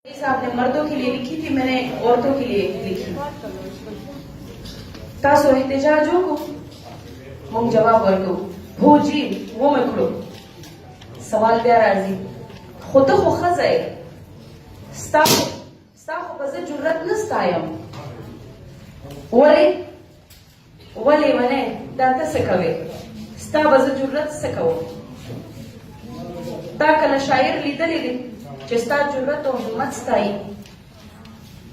साहब ने मर्दों के लिए लिखी थी, मैंने औरतों के लिए लिखी। तासो एहतजाजों को मुंग जवाब वर्गो भोजी वो मकड़ो सवाल प्यार अर्जी खुद खो खजाए स्ताखो बज़ जुर्रत नस्तायम वले वने दाता सकवे स्ता बज़ जुर्रत सकव ता कल शायर लीदली दी چې ستا جرأت او همت ستایي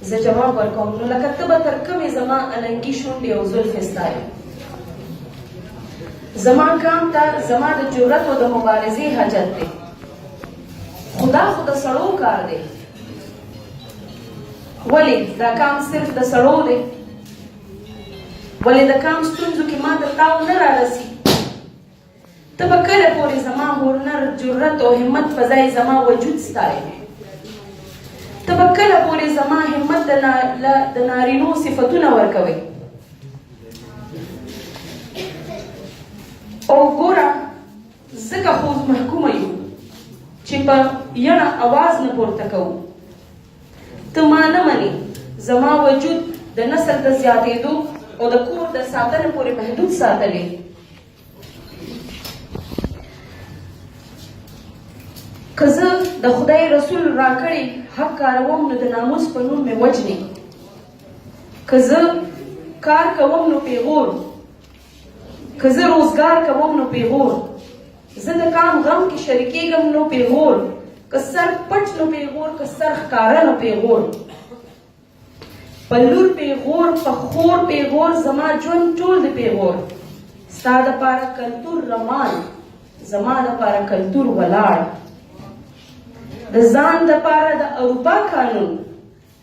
زه جواب ورکوم نو لکه ته به تر کومې زما اننګي شونډې او زلفې ستایي زما کام ته زما د جرأت او د مبارزې حاجت دی خدا خو د سړو کار دی ولې دا کام صرف د سړو دی ولې د کام ستونزو کې ما د تاو نه رارسي ته به کله پورې زما هنر جرأت او همت په ځای زما وجود ستایي ته به کله پورې زما همت د نارینو صفتونه ورکوي او ګوره ځکه خو محکومه یو چې په یړه اواز نه پورته کوو ته ما نه منې زما وجود د نسل د زیاتېدو او د کور د ساتنې پورې محدود ساتلی که زه د خدای رسول راکړی حق کاروم نو د ناموس په نوم مې وجنې که زه کار کوم نو پیغور که زه روزګار کوم نو پیغور زه د کام غم کې شریکېږم نو پیغور که سر پټ نو پیغور که سر ښکاره نو پیغور په لور پیغور په خور پیغور زما ژوند ټول د پیغور ستا دپاره کلتور روان زما دپاره کلتور ولاړ د ځان دپاره د اروپا قانون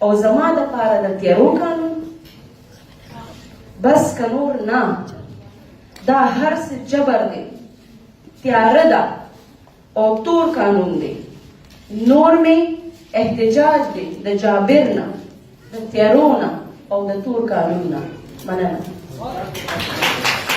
او زما دپاره د تیارو قانون بس که نور نه دا هر څه جبر دی تیاره ده او تور قانون دی نور مې احتجاج دی د جابر نه د تیارو نه او د تور قانون نه مننه